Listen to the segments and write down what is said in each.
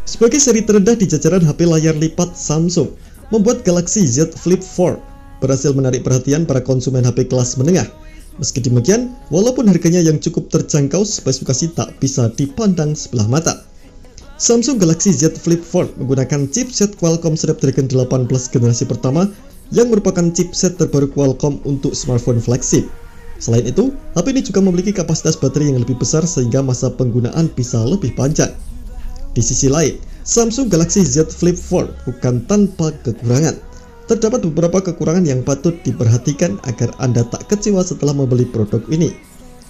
Sebagai seri terendah di jajaran HP layar lipat Samsung, membuat Galaxy Z Flip 4 berhasil menarik perhatian para konsumen HP kelas menengah. Meski demikian, walaupun harganya yang cukup terjangkau, spesifikasi tak bisa dipandang sebelah mata. Samsung Galaxy Z Flip 4 menggunakan chipset Qualcomm Snapdragon 8 Plus generasi pertama yang merupakan chipset terbaru Qualcomm untuk smartphone flagship. Selain itu, HP ini juga memiliki kapasitas baterai yang lebih besar sehingga masa penggunaan bisa lebih panjang. Di sisi lain, Samsung Galaxy Z Flip 4 bukan tanpa kekurangan. Terdapat beberapa kekurangan yang patut diperhatikan agar Anda tak kecewa setelah membeli produk ini.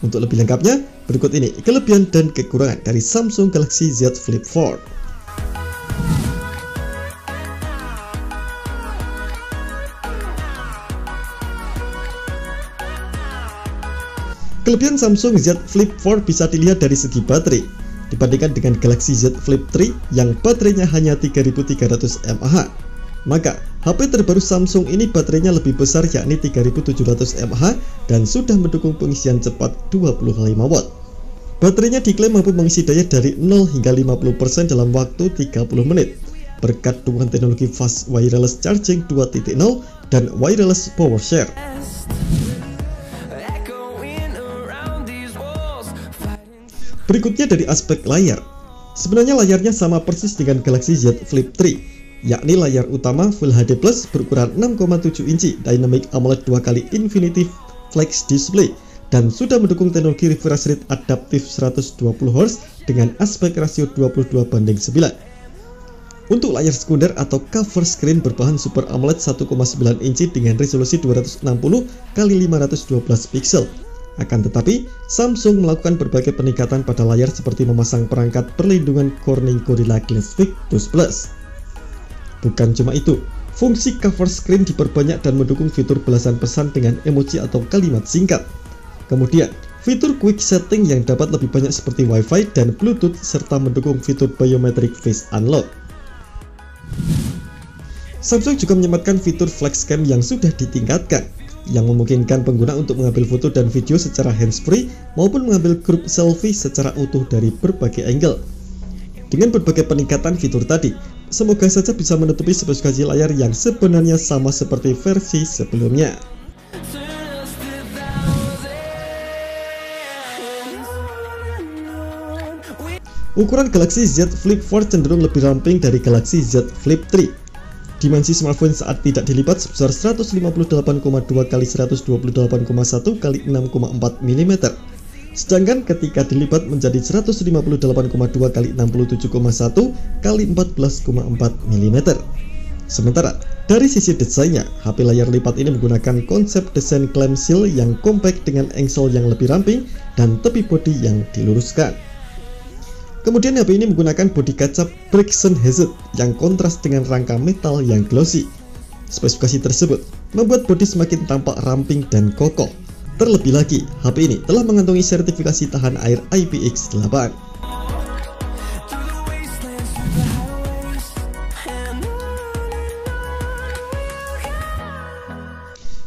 Untuk lebih lengkapnya, berikut ini kelebihan dan kekurangan dari Samsung Galaxy Z Flip 4. Kelebihan Samsung Z Flip 4 bisa dilihat dari segi baterai. Dibandingkan dengan Galaxy Z Flip 3 yang baterainya hanya 3300 mAh, maka HP terbaru Samsung ini baterainya lebih besar yakni 3700 mAh dan sudah mendukung pengisian cepat 25 watt. Baterainya diklaim mampu mengisi daya dari 0 hingga 50% dalam waktu 30 menit berkat dukungan teknologi Fast Wireless Charging 2.0 dan Wireless Power Share. Berikutnya dari aspek layar. Sebenarnya layarnya sama persis dengan Galaxy Z Flip 3, yakni layar utama Full HD Plus berukuran 6,7 inci Dynamic AMOLED 2x Infinity Flex Display dan sudah mendukung teknologi refresh rate adaptif 120Hz dengan aspek rasio 22:9. Untuk layar sekunder atau cover screen berbahan Super AMOLED 1,9 inci dengan resolusi 260x512 pixel. Akan tetapi, Samsung melakukan berbagai peningkatan pada layar seperti memasang perangkat perlindungan Corning Gorilla Glass Victus Plus. Bukan cuma itu, fungsi cover screen diperbanyak dan mendukung fitur balasan pesan dengan emoji atau kalimat singkat. Kemudian, fitur quick setting yang dapat lebih banyak seperti Wi-Fi dan Bluetooth serta mendukung fitur biometric face unlock. Samsung juga menyematkan fitur flex cam yang sudah ditingkatkan, yang memungkinkan pengguna untuk mengambil foto dan video secara hands-free maupun mengambil grup selfie secara utuh dari berbagai angle. Dengan berbagai peningkatan fitur tadi, semoga saja bisa menutupi spesifikasi layar yang sebenarnya sama seperti versi sebelumnya. Ukuran Galaxy Z Flip 4 cenderung lebih ramping dari Galaxy Z Flip 3. Dimensi smartphone saat tidak dilipat sebesar 158,2 x 128,1 x 6,4 mm. Sedangkan ketika dilipat menjadi 158,2 x 67,1 x 14,4 mm. Sementara dari sisi desainnya, HP layar lipat ini menggunakan konsep desain clamshell yang compact dengan engsel yang lebih ramping dan tepi bodi yang diluruskan. Kemudian HP ini menggunakan bodi kaca Brixton Hazard yang kontras dengan rangka metal yang glossy. Spesifikasi tersebut membuat bodi semakin tampak ramping dan kokoh. Terlebih lagi, HP ini telah mengantongi sertifikasi tahan air IPX8.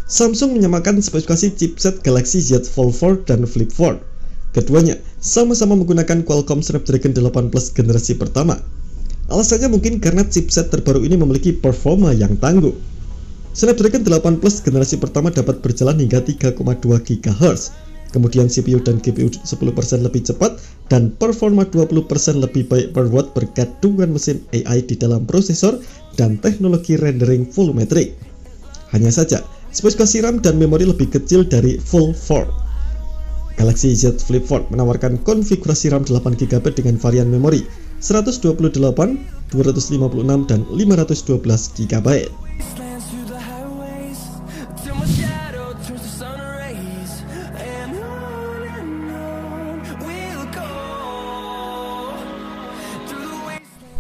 Samsung menyamakan spesifikasi chipset Galaxy Z Fold 4 dan Flip 4. Keduanya sama-sama menggunakan Qualcomm Snapdragon 8 Plus generasi pertama. Alasannya mungkin karena chipset terbaru ini memiliki performa yang tangguh. Snapdragon 8 Plus generasi pertama dapat berjalan hingga 3,2 GHz. Kemudian CPU dan GPU 10% lebih cepat dan performa 20% lebih baik per watt berkat dukungan mesin AI di dalam prosesor dan teknologi rendering volumetric. Hanya saja, spesifikasi RAM dan memori lebih kecil dari Fold 4. Galaxy Z Flip 4 menawarkan konfigurasi RAM 8GB dengan varian memori 128, 256, dan 512GB.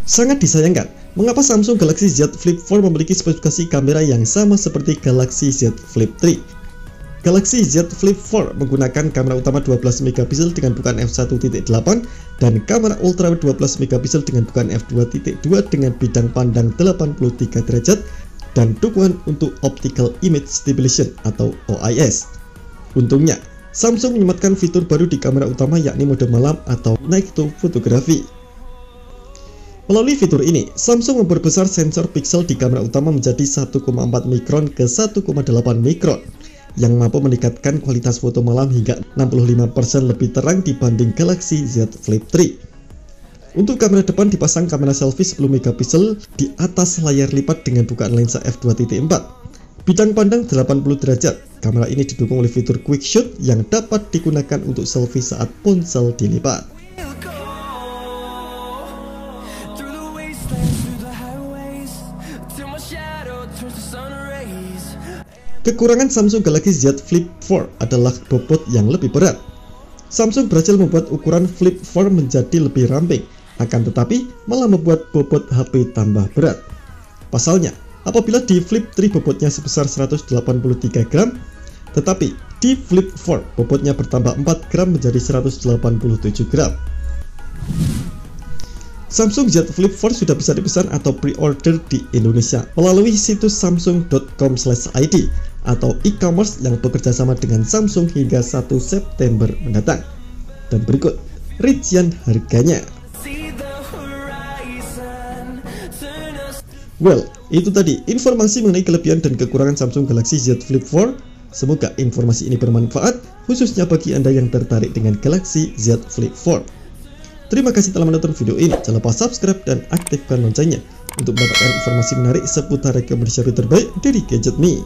Sangat disayangkan, mengapa Samsung Galaxy Z Flip 4 memiliki spesifikasi kamera yang sama seperti Galaxy Z Flip 3. Galaxy Z Flip 4 menggunakan kamera utama 12MP dengan bukaan f1.8 dan kamera ultra 12MP dengan bukaan f2.2 dengan bidang pandang 83 derajat dan dukungan untuk Optical Image Stabilization atau OIS. Untungnya, Samsung menyematkan fitur baru di kamera utama yakni mode malam atau Night to Photography. Melalui fitur ini, Samsung memperbesar sensor piksel di kamera utama menjadi 1,4 mikron ke 1,8 mikron, yang mampu meningkatkan kualitas foto malam hingga 65% lebih terang dibanding Galaxy Z Flip 3. Untuk kamera depan dipasang kamera selfie 10 megapiksel di atas layar lipat dengan bukaan lensa f2.4. Bidang pandang 80 derajat. Kamera ini didukung oleh fitur Quick Shoot yang dapat digunakan untuk selfie saat ponsel dilipat. Kekurangan Samsung Galaxy Z Flip 4 adalah bobot yang lebih berat. Samsung berhasil membuat ukuran Flip 4 menjadi lebih ramping, akan tetapi malah membuat bobot HP tambah berat. Pasalnya, apabila di Flip 3 bobotnya sebesar 183 gram, tetapi di Flip 4 bobotnya bertambah 4 gram menjadi 187 gram. Samsung Z Flip 4 sudah bisa dipesan atau pre-order di Indonesia melalui situs samsung.com/id atau e-commerce yang bekerja sama dengan Samsung hingga 1 September mendatang. Dan berikut rincian harganya. Well, itu tadi informasi mengenai kelebihan dan kekurangan Samsung Galaxy Z Flip 4. Semoga informasi ini bermanfaat, khususnya bagi Anda yang tertarik dengan Galaxy Z Flip 4. Terima kasih telah menonton video ini. Jangan lupa subscribe dan aktifkan loncengnya untuk mendapatkan informasi menarik seputar rekomendasi terbaik dari Gadget Me.